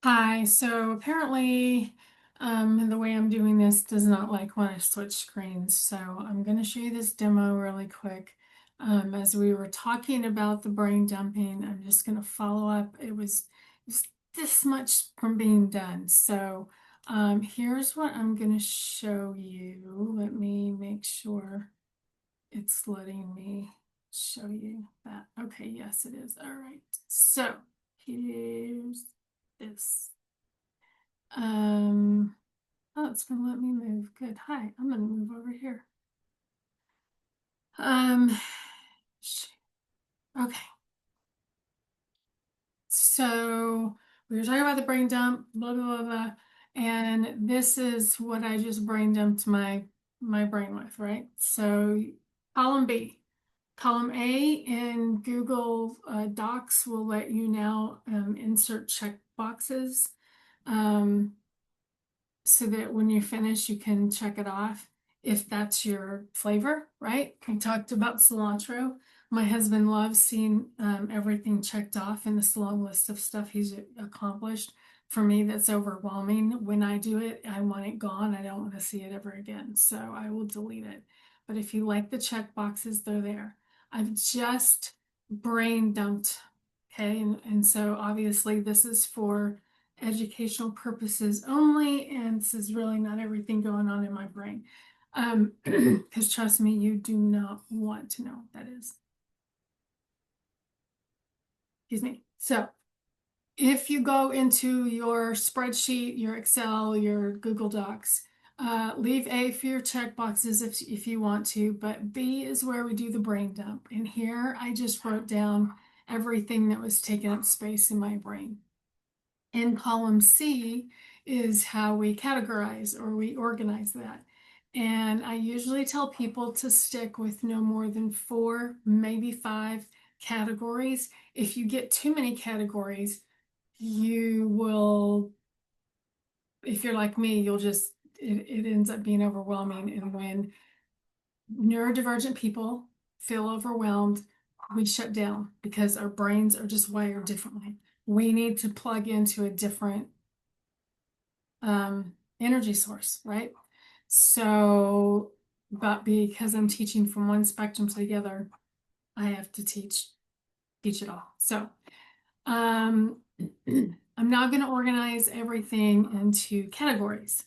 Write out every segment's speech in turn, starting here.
Hi, so apparently the way I'm doing this does not like when I switch screens. So I'm going to show you this demo really quick. As we were talking about the brain dumping, I'm just going to follow up. It was this much from being done. So here's what I'm going to show you. Let me make sure it's letting me show you that. Okay, yes, it is. All right. So here's this. Um, oh, it's gonna let me move. Good. Hi, I'm gonna move over here. Um, okay. So we were talking about the brain dump, blah blah blah, blah, and this is what I just brain dumped my brain with, right? So column B. Column A in Google Docs will let you now insert check boxes. Um, so that when you finish, you can check it off if that's your flavor, right? We talked about cilantro. My husband loves seeing everything checked off in this long list of stuff he's accomplished. For me, that's overwhelming. When I do it, I want it gone. I don't want to see it ever again. So I will delete it. But if you like the check boxes, they're there. I've just brain dumped. Okay. And so obviously, this is for educational purposes only, and this is really not everything going on in my brain. Because trust me, you do not want to know what that is. Excuse me. So if you go into your spreadsheet, your Excel, your Google Docs, leave A for your check boxes if you want to, but B is where we do the brain dump. And here I just wrote down everything that was taking up space in my brain. In column C is how we categorize or we organize that. And I usually tell people to stick with no more than four, maybe five categories. If you get too many categories, you will, if you're like me, it ends up being overwhelming. And when neurodivergent people feel overwhelmed, we shut down because our brains are just wired differently. We need to plug into a different energy source, right? So, but because I'm teaching from one spectrum to the other, I have to teach it all. So, um, I'm now going to organize everything into categories.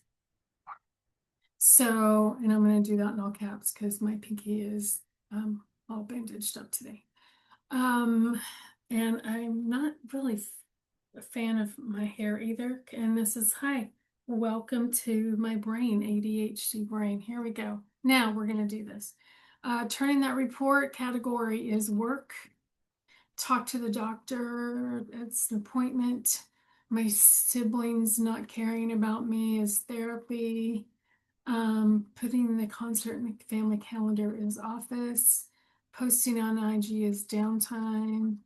So, and I'm going to do that in all caps because my pinky is all bandaged up today. Um, and I'm not really a fan of my hair either. And this is, hi, welcome to my brain, ADHD brain. Here we go. Now we're going to do this. Turning that report category is work. Talk to the doctor. It's an appointment. My siblings not caring about me is therapy. Putting the concert in the family calendar is office. Posting on IG is downtime.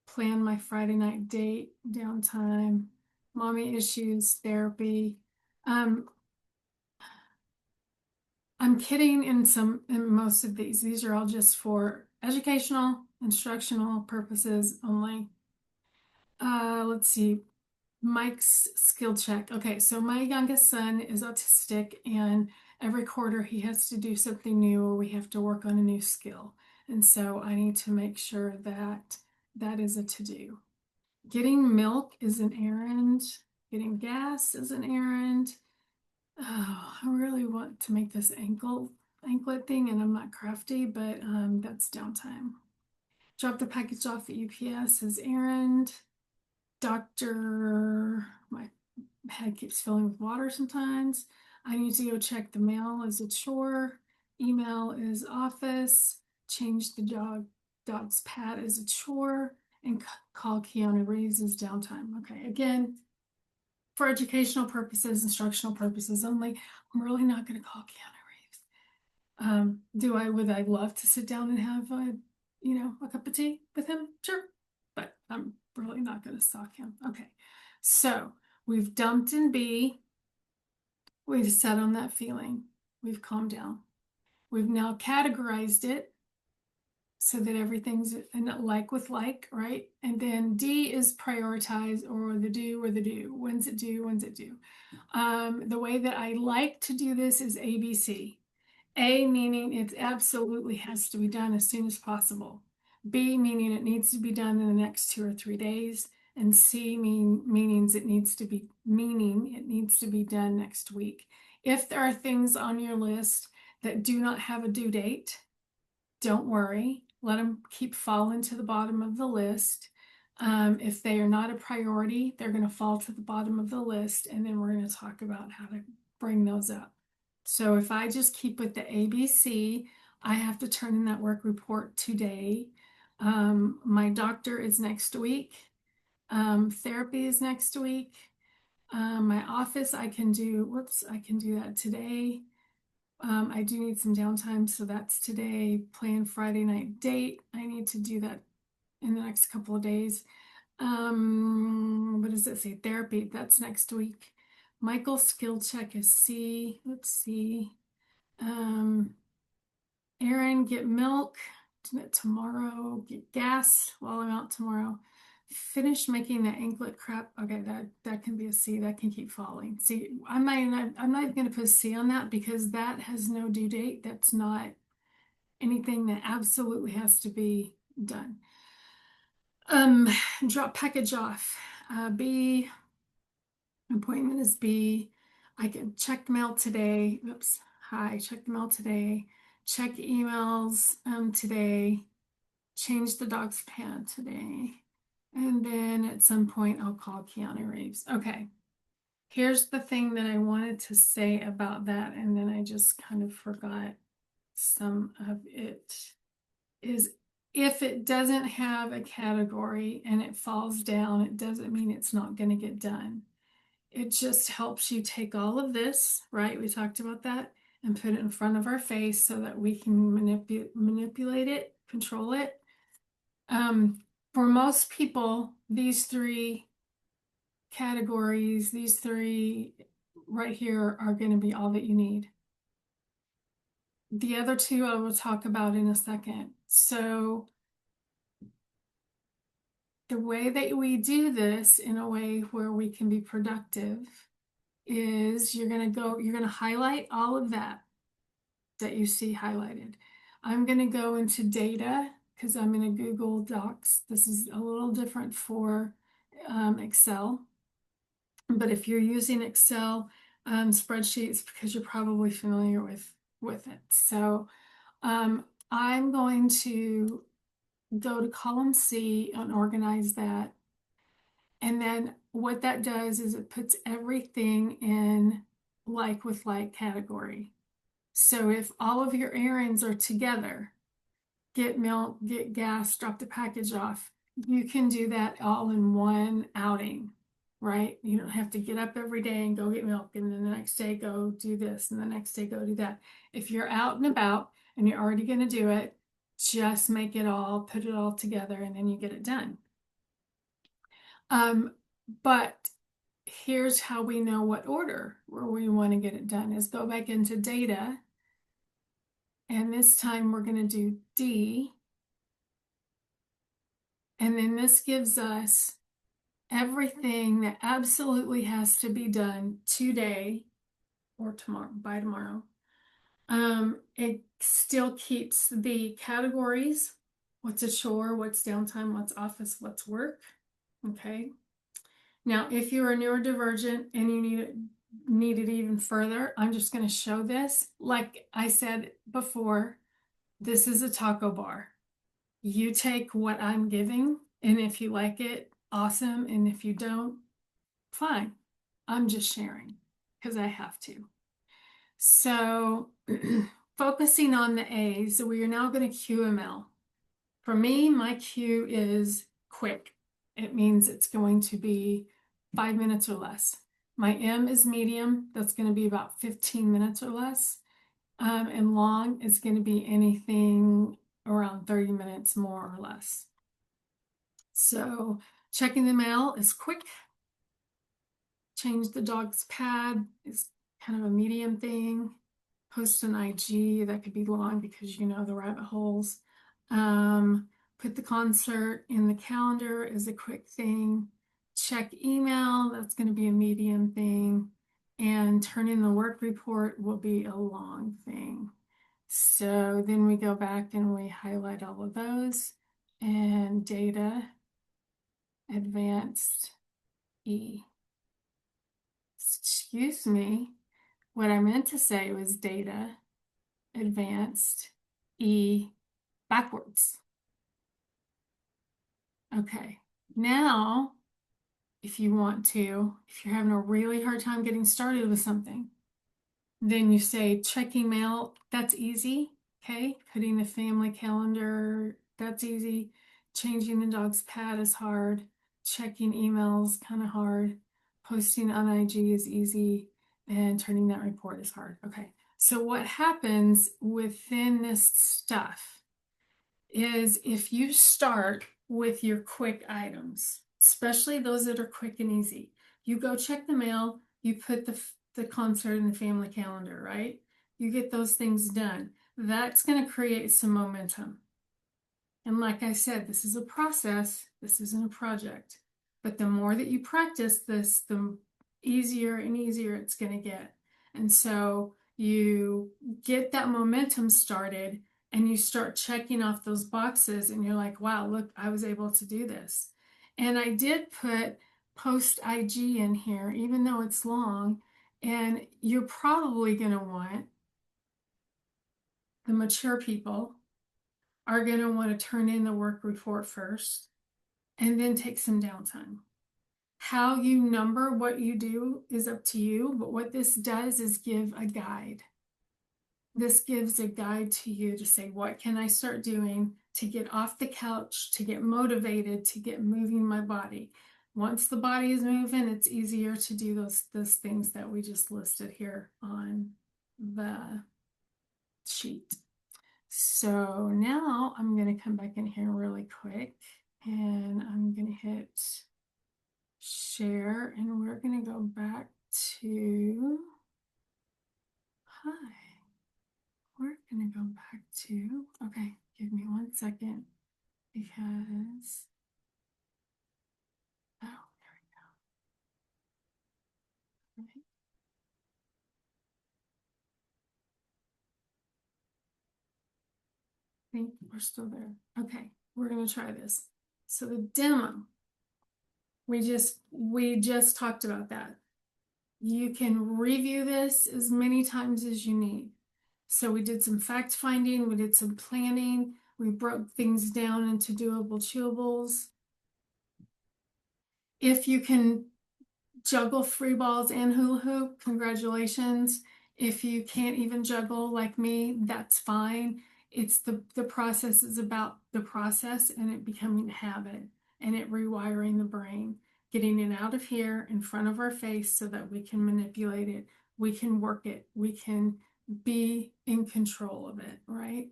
Plan my Friday night date, downtime. Mommy issues, therapy. Um, I'm kidding in most of these. These are all just for educational, instructional purposes only. Let's see. Mike's skill check. Okay, so my youngest son is autistic, and every quarter he has to do something new or we have to work on a new skill. And so I need to make sure that that is a to-do. Getting milk is an errand. Getting gas is an errand. Oh, I really want to make this anklet thing, and I'm not crafty, but that's downtime. Drop the package off at UPS is errand. Doctor, my head keeps filling with water sometimes. I need to go check the mail as a chore. Email is office. Change the dog's pad as a chore. And call Keanu Reeves is downtime. Okay, again, for educational purposes, instructional purposes only, I'm really not going to call Keanu Reeves. Would I love to sit down and have a cup of tea with him? Sure. But I'm really not going to stalk him. Okay. So we've dumped in B. We've sat on that feeling. We've calmed down. We've now categorized it. so that everything's in like with like, right? And then D is prioritize or the do or the do. When's it due? When's it due? The way that I like to do this is ABC. A meaning it absolutely has to be done as soon as possible. B meaning it needs to be done in the next 2 or 3 days. And C means it needs to be done next week. If there are things on your list that do not have a due date, don't worry. Let them keep falling to the bottom of the list. If they are not a priority, they're going to fall to the bottom of the list, and then we're going to talk about how to bring those up. So if I just keep with the ABC, I have to turn in that work report today. My doctor is next week. Therapy is next week. My office, I can do that today. I do need some downtime, so that's today. Plan Friday night date. I need to do that in the next couple of days. What does it say? Therapy, that's next week. Michael's skill check is C. Let's see. Aaron, get milk tomorrow. Get gas while I'm out tomorrow. Finish making the anklet crap. Okay, that can be a C. That can keep falling. See, I'm not even going to put a C on that because that has no due date. That's not anything that absolutely has to be done. Um, Drop package off. B, appointment is B. I can check mail today. Oops. Hi, check the mail today. Check emails today. Change the dog's pad today. And then at some point I'll call Keanu Reeves. Okay. Here's the thing that I wanted to say about that, and then I just kind of forgot some of it, is if it doesn't have a category and it falls down, it doesn't mean it's not going to get done. It just helps you take all of this, right? We talked about that, and put it in front of our face so that we can manipulate it, control it. For most people, these three categories, these three right here are going to be all that you need. The other two I will talk about in a second. So the way that we do this in a way where we can be productive is you're going to highlight all of that you see highlighted. I'm going to go into data because I'm in a Google Docs. This is a little different for Excel. But if you're using Excel spreadsheets, because you're probably familiar with it. So I'm going to go to column C and organize that. And then what that does is it puts everything in like with like category. So if all of your errands are together, get milk, get gas, drop the package off, you can do that all in one outing, right? You don't have to get up every day and go get milk, and then the next day go do this, and the next day go do that. If you're out and about and you're already going to do it, just make it all, put it all together, and then you get it done. But here's how we know what order where we want to get it done is go back into data, and this time we're going to do D. And then this gives us everything that absolutely has to be done today or tomorrow, by tomorrow. It still keeps the categories: what's a chore, what's downtime, what's office, what's work. Okay. Now, if you're a neurodivergent and you need it even further, I'm just going to show this. Like I said before, this is a taco bar. You take what I'm giving, and if you like it, awesome. And if you don't, fine. I'm just sharing because I have to. So focusing on the A's, we are now going to QML. For me, my Q is quick. It means it's going to be 5 minutes or less. My M is medium. That's going to be about 15 minutes or less. And long is going to be anything around 30 minutes more or less. So checking the mail is quick. Change the dog's pad is kind of a medium thing. Post an IG, that could be long because you know the rabbit holes. Put the concert in the calendar as a quick thing. Check email, that's going to be a medium thing. And turn in the work report will be a long thing. So then we go back and we highlight all of those and data, advanced E. Excuse me. What I meant to say was data, advanced E backwards. Okay. Now, if you want to, if you're having a really hard time getting started with something, then you say checking mail, that's easy. Okay. Putting the family calendar, that's easy. Changing the dog's pad is hard. Checking emails, kind of hard. Posting on IG is easy. And turning that report is hard. Okay. So, what happens within this stuff is if you start with your quick items, especially those that are quick and easy, you go check the mail, you put the concert in the family calendar, right? You get those things done. That's going to create some momentum. And like I said, this is a process, this isn't a project. But the more that you practice this, the easier and easier it's going to get. And so you get that momentum started and you start checking off those boxes, and you're like, wow, look, I was able to do this. And I did put post IG in here, even though it's long, and you're probably going to want the mature people are going to want to turn in the work report first and then take some downtime. How you number what you do is up to you, but what this does is give a guide. This gives a guide to you to say, what can I start doing to get off the couch, to get motivated, to get moving my body? Once the body is moving, it's easier to do those things that we just listed here on the sheet. So now I'm going to come back in here really quick and I'm going to hit share, and we're going to go back to, hi, we're going to go back to, okay, give me 1 second because, oh, there we go. Right. I think we're still there. Okay, we're going to try this. So the demo, we just talked about that. You can review this as many times as you need. So we did some fact finding, we did some planning, we broke things down into doable chewables. If you can juggle 3 balls and hula hoop, congratulations. If you can't even juggle like me, that's fine. It's the process is about the process and it becoming a habit and it rewiring the brain, getting it out of here in front of our face so that we can manipulate it, we can work it, we can be in control of it, right?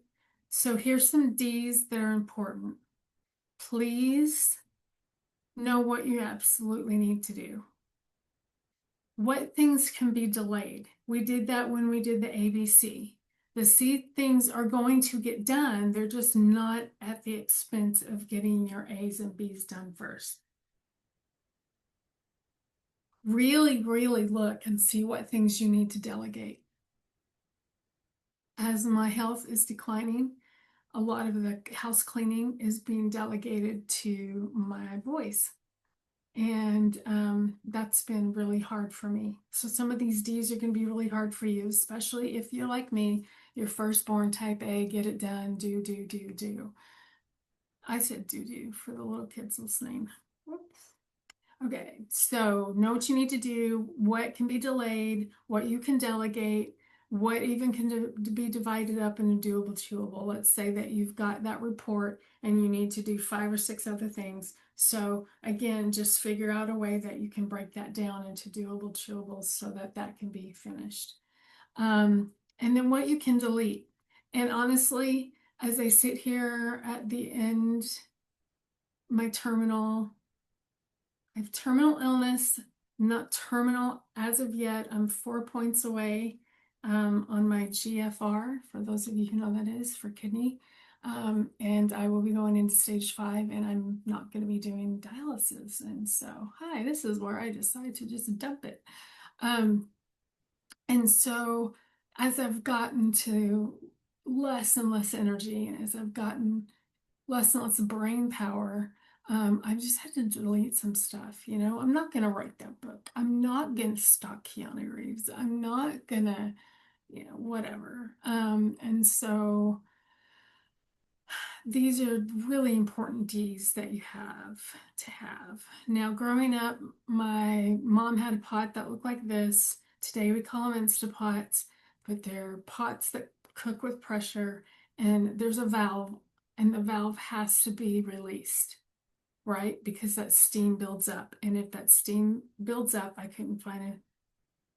So here's some D's that are important. Please know what you absolutely need to do. What things can be delayed? We did that when we did the ABC. The C things are going to get done, they're just not at the expense of getting your A's and B's done first. Really, really look and see what things you need to delegate. As my health is declining, a lot of the house cleaning is being delegated to my boys. And that's been really hard for me. So some of these D's are going to be really hard for you, especially if you're like me, your firstborn type A, get it done, do. I said do for the little kids listening. Whoops. Okay, so know what you need to do, what can be delayed, what you can delegate, what even can be divided up in a doable, chewable. Let's say that you've got that report and you need to do 5 or 6 other things. So again, just figure out a way that you can break that down into doable, chewables so that that can be finished. And then what you can delete. And honestly, as I sit here at the end, my terminal I have terminal illness, not terminal as of yet. I'm 4 points away on my GFR, for those of you who know that is for kidney. And I will be going into stage 5, and I'm not going to be doing dialysis. And so, hi, this is where I decide to just dump it. Um, and so, as I've gotten to less and less energy, and as I've gotten less and less brain power, I've just had to delete some stuff. I'm not going to write that book. I'm not going to stalk Keanu Reeves. I'm not going to, whatever. And so these are really important D's that you have to have. Now, growing up, my mom had a pot that looked like this. Today we call them Instapots, but they're pots that cook with pressure, and there's a valve, and the valve has to be released, right? Because that steam builds up. And if that steam builds up, I couldn't find a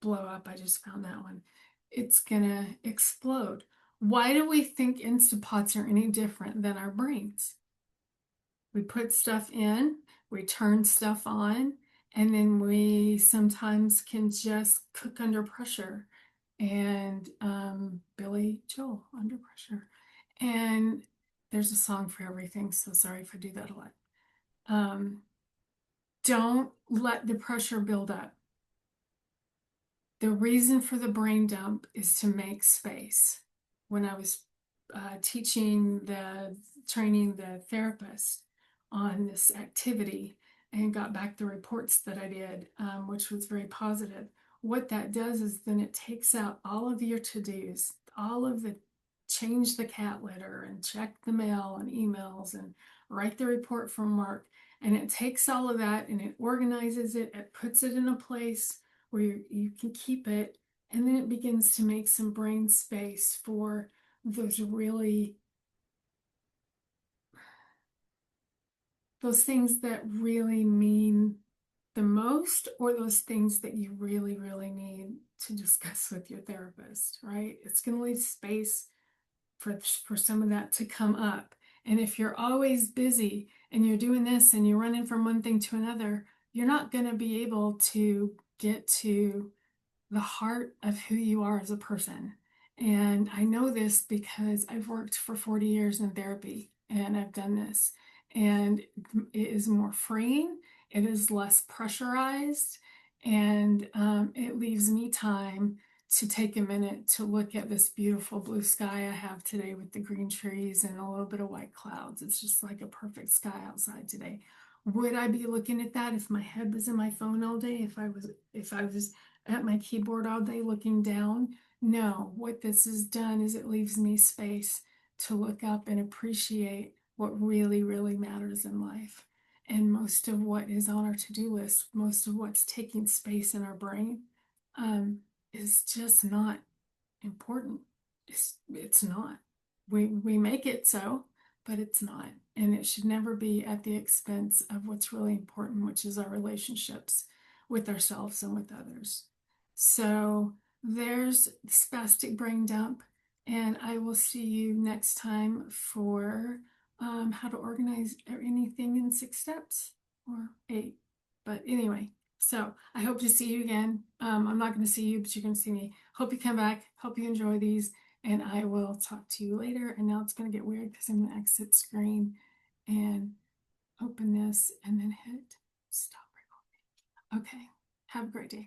blow up. I just found that one. It's gonna explode. Why do we think Instapots are any different than our brains? We put stuff in, we turn stuff on, and then we sometimes can just cook under pressure. And Billy Joel, Under Pressure. And there's a song for everything, so sorry if I do that a lot. Um, don't let the pressure build up. The reason for the brain dump is to make space. When I was training the therapist on this activity and got back the reports that I did, which was very positive, what that does is then it takes out all of your to-dos, all of the change the cat litter and check the mail and emails and write the report from work. And it takes all of that and it organizes it, it puts it in a place where you can keep it, and then it begins to make some brain space for those things that really mean the most, or those things that you really, really need to discuss with your therapist, right? It's going to leave space for some of that to come up. And if you're always busy and you're doing this and you're running from one thing to another, you're not going to be able to get to the heart of who you are as a person. And I know this because I've worked for 40 years in therapy and I've done this. And it is more freeing, it is less pressurized, and it leaves me time to take a minute to look at this beautiful blue sky I have today with the green trees and a little bit of white clouds. It's just like a perfect sky outside today. Would I be looking at that if my head was in my phone all day? If I was at my keyboard all day looking down? No, what this has done is it leaves me space to look up and appreciate what really, really matters in life. And most of what is on our to-do list, most of what's taking space in our brain, is just not important. It's not. We make it so, but it's not. And it should never be at the expense of what's really important, which is our relationships with ourselves and with others. So there's spastic brain dump, and I will see you next time for how to organize anything in 6 steps or 8. But anyway, so I hope to see you again. I'm not going to see you, but you're going to see me. Hope you come back. Hope you enjoy these, and I will talk to you later. And now it's going to get weird because I'm going to exit screen and open this and then hit stop recording. Okay. Have a great day.